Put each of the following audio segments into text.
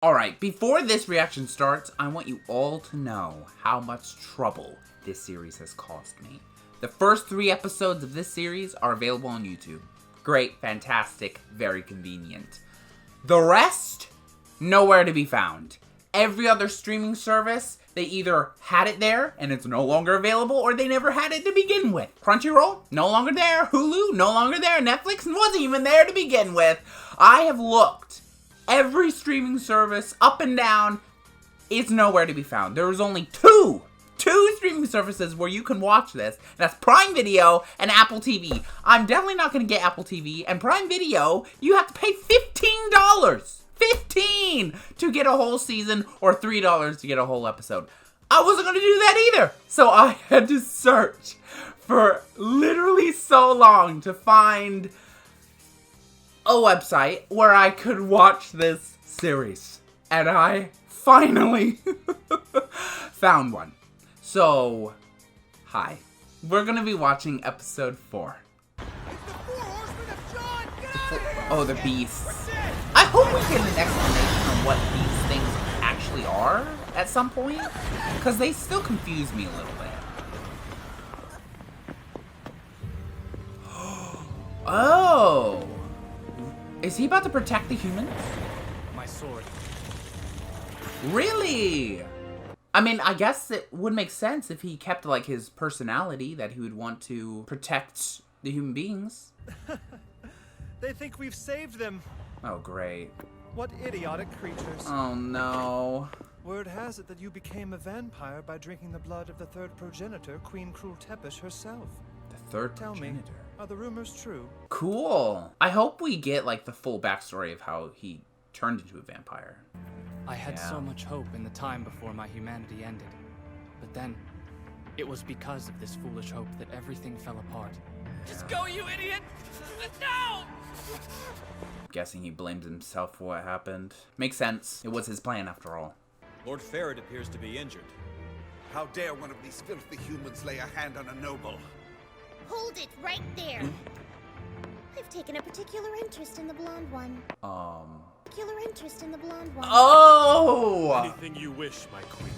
Alright, before this reaction starts, I want you all to know how much trouble this series has cost me. The first 3 episodes of this series are available on YouTube. Great, fantastic, very convenient. The rest, nowhere to be found. Every other streaming service, they either had it there and it's no longer available, or they never had it to begin with. Crunchyroll, no longer there. Hulu, no longer there. Netflix wasn't even there to begin with. I have looked. Every streaming service, up and down, it's nowhere to be found. There is only two streaming services where you can watch this. That's Prime Video and Apple TV. I'm definitely not going to get Apple TV. And Prime Video, you have to pay $15. $15 to get a whole season, or $3 to get a whole episode. I wasn't going to do that either. So I had to search for literally so long to find a website where I could watch this series. And I finally found one. So, hi. We're gonna be watching episode 4. Oh, the beasts. I hope we get an explanation on what these things actually are at some point, because they still confuse me a little bit. Oh! Is he about to protect the humans? My sword. Really? I mean, I guess it would make sense if he kept, like, his personality, that he would want to protect the human beings. They think we've saved them. Oh, great. What idiotic creatures. Oh, no. Word has it that you became a vampire by drinking the blood of the third progenitor, Queen 𝓤𝓚𝓘𝓐𝓛 herself. The third Tell progenitor. me, are the rumors true? Cool. I hope we get, like, the full backstory of how he turned into a vampire. I had so much hope in the time before my humanity ended. But then, it was because of this foolish hope that everything fell apart. Just go, you idiot! No! Guessing he blames himself for what happened. Makes sense. It was his plan after all. Lord Ferret appears to be injured. How dare one of these filthy humans lay a hand on a noble? Hold it right there. I've taken a particular interest in the blonde one. Particular interest in the blonde one. Oh! Anything you wish, my queen.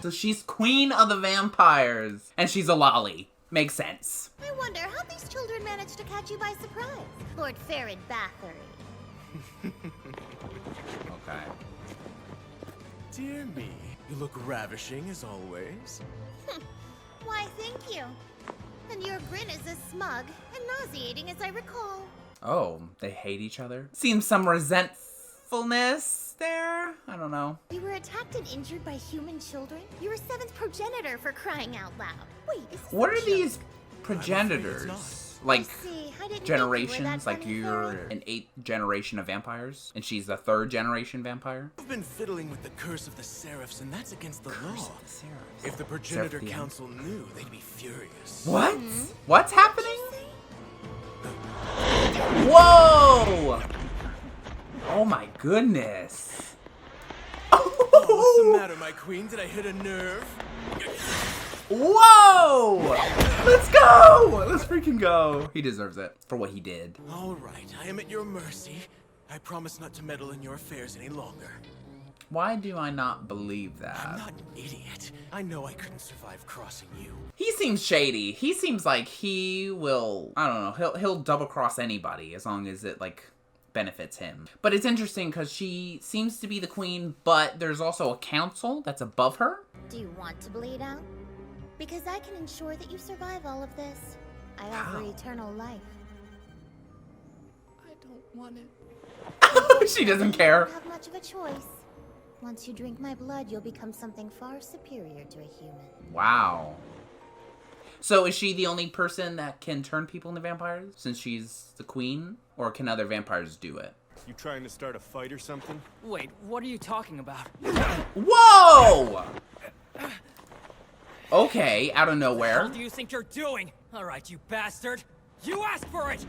So she's queen of the vampires. And she's a loli. Makes sense. I wonder how these children managed to catch you by surprise, Lord Ferret Bathory. Okay. Dear me, you look ravishing as always. Why, thank you. And your grin is as smug and nauseating as I recall. Oh, they hate each other? Seems some resentfulness there? I don't know. You were attacked and injured by human children? You're a 7th progenitor, for crying out loud. Wait, is this What a are joke? these progenitors? Like, See, I didn't think you were generations? that Like funny, you're Ferret. an 8th generation of vampires? And she's the 3rd generation vampire? You've been fiddling with the curse of the Seraphs, and that's against the law. Seraph. If the progenitor Seraph. council knew, they'd be furious. What? What's happening? Whoa! Oh my goodness. What's the matter, my queen? Did I hit a nerve? Whoa! Let's go! Let's freaking go. He deserves it for what he did. All right, I am at your mercy. I promise not to meddle in your affairs any longer. Why do I not believe I'm that? not an idiot. I know I couldn't survive crossing you. He seems shady. He seems like he will, I don't know, he'll double cross anybody as long as it, like, benefits him. But it's interesting because she seems to be the queen, but there's also a council that's above her. Do you want to bleed out? Because I can ensure that you survive all of this. I offer How? eternal life. I don't want it. She doesn't You care. don't have much of a choice. Once you drink my blood, you'll become something far superior to a human. Wow. So is she the only person that can turn people into vampires since she's the queen? Or can other vampires do it? You trying to start a fight or something? Wait, what are you talking about? Whoa! Okay, out of What nowhere. do you think you're doing? Alright, you bastard! You asked for it!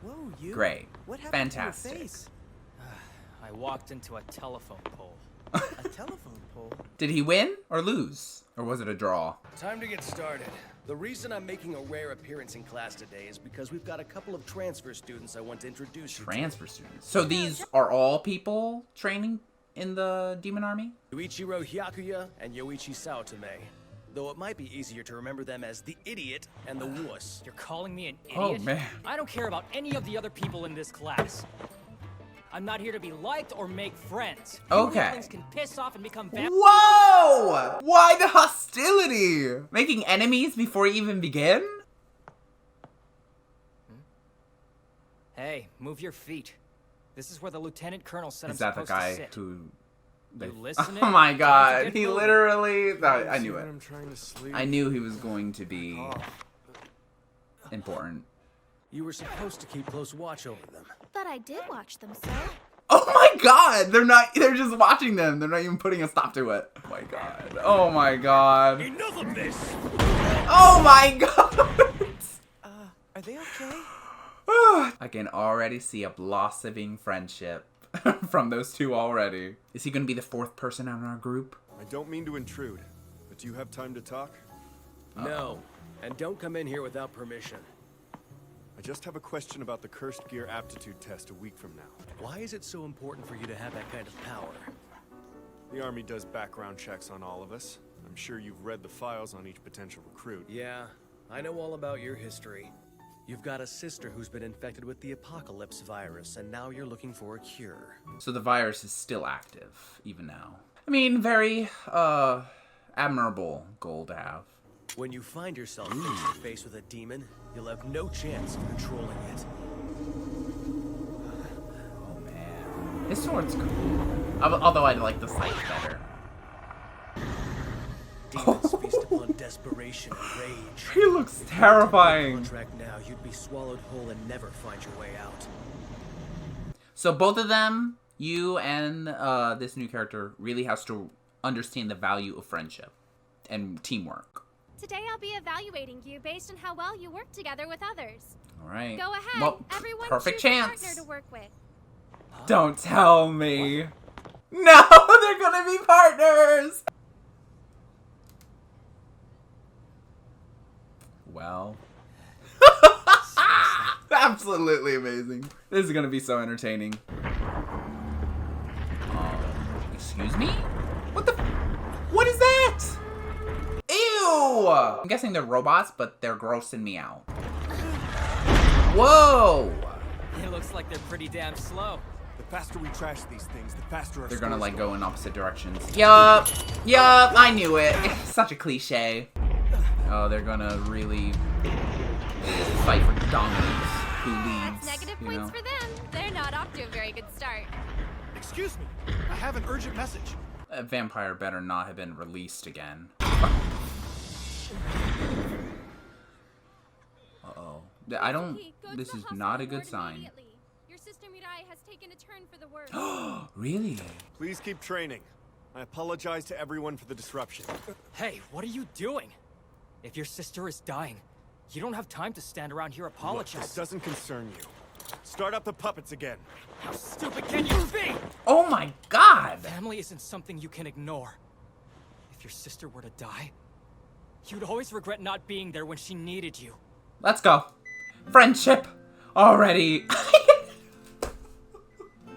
Whoa, you. Great. What happened to your Fantastic. face? I walked into a telephone pole. A telephone pole? Did he win or lose? Or was it a draw? Time to get started. The reason I'm making a rare appearance in class today is because we've got a couple of transfer students I want to introduce you to. Transfer students. So these are all people training in the demon army? Yuichiro Hyakuya and Yoichi Saotome. Though it might be easier to remember them as the idiot and the wuss. You're calling me an idiot? Oh, man. I don't care about any of the other people in this class. I'm not here to be liked or make friends. Okay. You weaklings can piss off and become vampires. Whoa! Why the hostility? Making enemies before you even begin? Hey, move your feet. This is where the lieutenant colonel said Is I'm that the supposed to guy sit. who... You listening? Oh my Time god, to get he moving. literally... I knew it. I'm trying to sleep. I knew he was going to be important. You were supposed to keep close watch over them. But I did watch them, sir. Oh my god! They're just watching them. They're not even putting a stop to it. Oh my god. Oh my god. Enough of this! Oh my god! Are they okay? I can already see a blossoming friendship from those two already. Is he gonna be the fourth person in our group? I don't mean to intrude, but do you have time to talk? No. And don't come in here without permission. I just have a question about the Cursed Gear aptitude test a week from now. Why is it so important for you to have that kind of power? The Army does background checks on all of us. I'm sure you've read the files on each potential recruit. Yeah, I know all about your history. You've got a sister who's been infected with the apocalypse virus, and now you're looking for a cure. So the virus is still active, even now. I mean, very, admirable goal to have. When you find yourself face to face with a demon, you'll have no chance of controlling it. Oh man. His sword's cool. Although I like the sight better. Demons feast upon desperation and rage. He looks If you took terrifying. the contract now, you'd be swallowed whole and never find your way out. So both of them, you and this new character, really has to understand the value of friendship and teamwork. Today I'll be evaluating you based on how well you work together with others. All right. Go ahead. Well, Everyone perfect choose chance. a partner to work with. Don't tell me. No, they're gonna be partners. Well. Absolutely amazing. This is gonna be so entertaining. Excuse me? What the? What is that? Ew! I'm guessing they're robots, but they're grossing me out. Whoa! It looks like they're pretty damn slow. The faster we trash these things, the faster our They're gonna scores like go in opposite directions. Yup! Yup! I knew it. It's such a cliche. Oh, they're gonna really fight for dominance. Who leads? That's negative you points know? for them. They're not off to a very good start. Excuse me. I have an urgent message. A vampire better not have been released again. Uh-oh. I don't... Okay, go to This the is hospital not a good ward sign. immediately. Your sister Mirai has taken a turn for the worse. Really? Please keep training. I apologize to everyone for the disruption. Hey, what are you doing? If your sister is dying, you don't have time to stand around here Look, this apologizing. doesn't concern you. Start up the puppets again. How stupid can you be? Oh my god! Family isn't something you can ignore. If your sister were to die, you'd always regret not being there when she needed you. Let's go. Friendship. Already.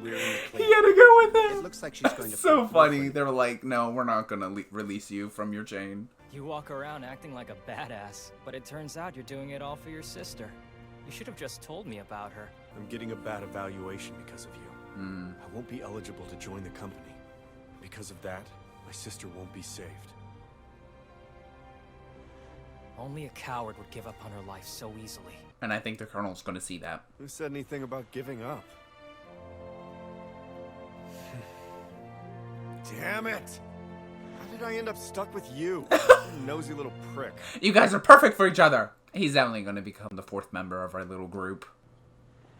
We're in the He clear. had to go with it. It looks like she's going to So prove funny. different. They were like, no, we're not gonna release you from your chain. You walk around acting like a badass, but it turns out you're doing it all for your sister. You should have just told me about her. I'm getting a bad evaluation because of you. I won't be eligible to join the company. Because of that, my sister won't be saved. Only a coward would give up on her life so easily. And I think the Colonel's gonna see that. Who said anything about giving up? Damn it! How did I end up stuck with you? You nosy little prick. You guys are perfect for each other. He's definitely gonna become the fourth member of our little group.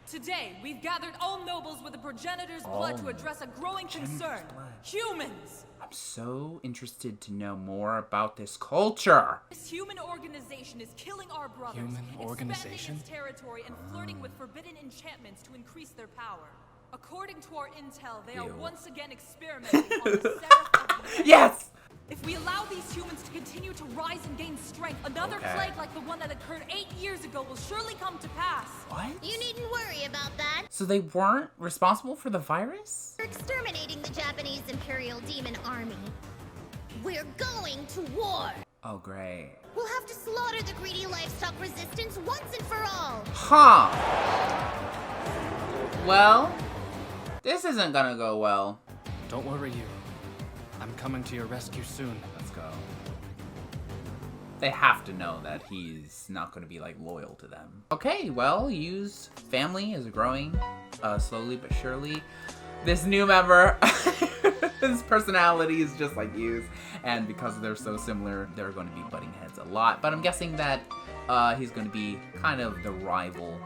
Today, we've gathered all nobles with the progenitor's blood to address a growing concern. Humans! I'm so interested to know more about this culture. This human organization is killing our brothers, Human organization? expanding its territory and flirting with forbidden enchantments to increase their power. According to our intel, they Ew. are once again experimenting on the Seraph of the Yes! If we allow these humans to continue to rise and gain strength, another plague like the one that occurred 8 years ago will surely come to pass. What? You needn't worry about that. So they weren't responsible for the virus? We're exterminating the Japanese Imperial Demon Army. We're going to war. Oh, great. We'll have to slaughter the greedy livestock resistance once and for all. Huh. Well, this isn't gonna go well. Don't worry, you. I'm coming to your rescue soon. Let's go. They have to know that he's not going to be, like, loyal to them. Okay, well, Yu's family is growing slowly but surely. This new member, his personality is just like Yu's, and because they're so similar, they're going to be butting heads a lot. But I'm guessing that he's going to be kind of the rival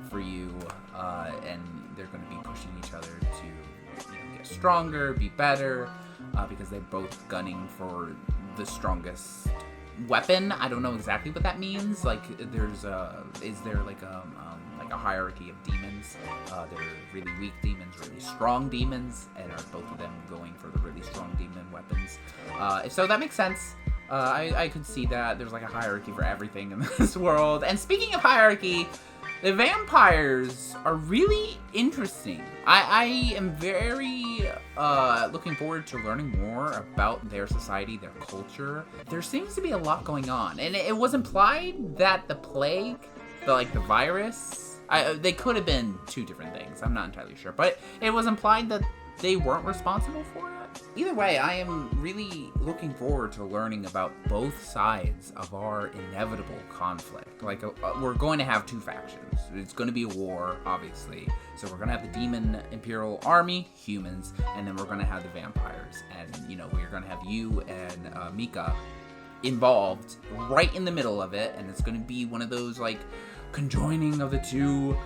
for Yu, and they're going to be pushing each other to get stronger, be better, because they're both gunning for the strongest weapon. I don't know exactly what that means. Like, is there like a hierarchy of demons? There are really weak demons, really strong demons, and are both of them going for the really strong demon weapons? If so, that makes sense. I could see that there's like a hierarchy for everything in this world. And speaking of hierarchy, the vampires are really interesting. I am very looking forward to learning more about their society, their culture. There seems to be a lot going on. And it was implied that the plague, the virus, they could have been two different things. I'm not entirely sure. But it was implied that they weren't responsible for it. Either way, I am really looking forward to learning about both sides of our inevitable conflict. Like, we're going to have two factions. It's going to be a war, obviously. So we're going to have the demon imperial army, humans, and then we're going to have the vampires. And, we're going to have Yu and Mika involved right in the middle of it. And it's going to be one of those, like, conjoining of the two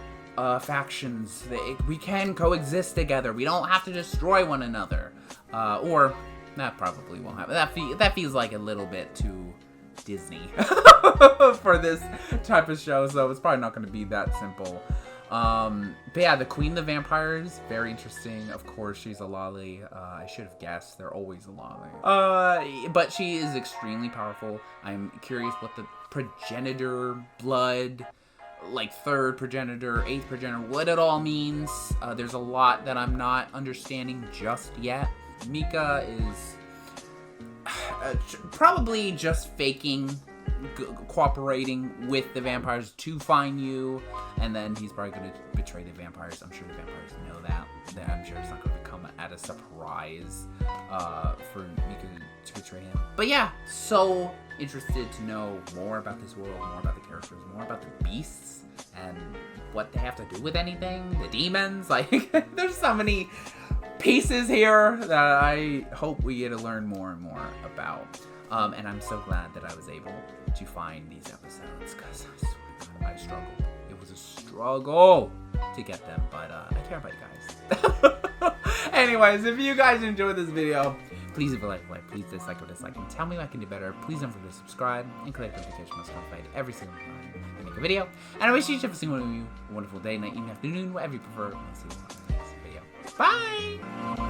factions. We can coexist together. We don't have to destroy one another. Or that probably won't happen. That feels like a little bit too Disney for this type of show, so it's probably not going to be that simple. But yeah, the Queen of the Vampires, very interesting. Of course, she's a Loli. I should have guessed. They're always a Loli. But she is extremely powerful. I'm curious what the progenitor blood, like third progenitor, eighth progenitor, what it all means. There's a lot that I'm not understanding just yet. Mika is probably just faking, cooperating with the vampires to find you, and then he's probably going to betray the vampires. I'm sure the vampires know that. I'm sure it's not going to come at a surprise for Mika to betray him. But yeah, so interested to know more about this world, more about the characters, more about the beasts, and what they have to do with anything. The demons, like, there's so many pieces here that I hope we get to learn more and more about. And I'm so glad that I was able to find these episodes, because I swear to God, I struggled. It was a struggle to get them, but I care about you guys. Anyways, if you guys enjoyed this video, please leave a like, please dislike or dislike, and tell me what I can do better. Please don't forget to subscribe and click the notification bell so I'm notified every single time I make a video. And I wish each every single one of you a wonderful day, night, evening, afternoon, whatever you prefer. And I'll see you in the next video. Bye!